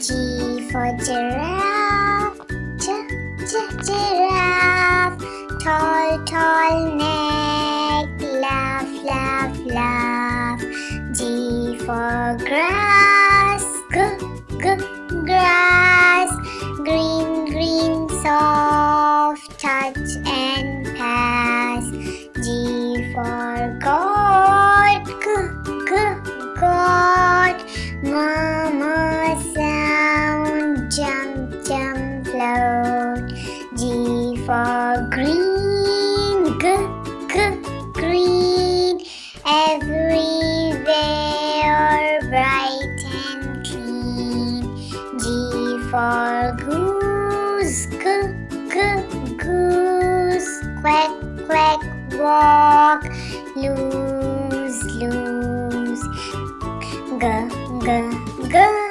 G for giraffe, giraffe. Tall, tall neck, laugh, laugh, laugh. G for grass, grass. Green, green, soft, touch and pass. G for God, God. Mama sound, jump, jump, float. G for green, green. Everywhere bright and clean. G for goose, goose. Quack, quack, walk. Lose, lose. Guh, guh, guh.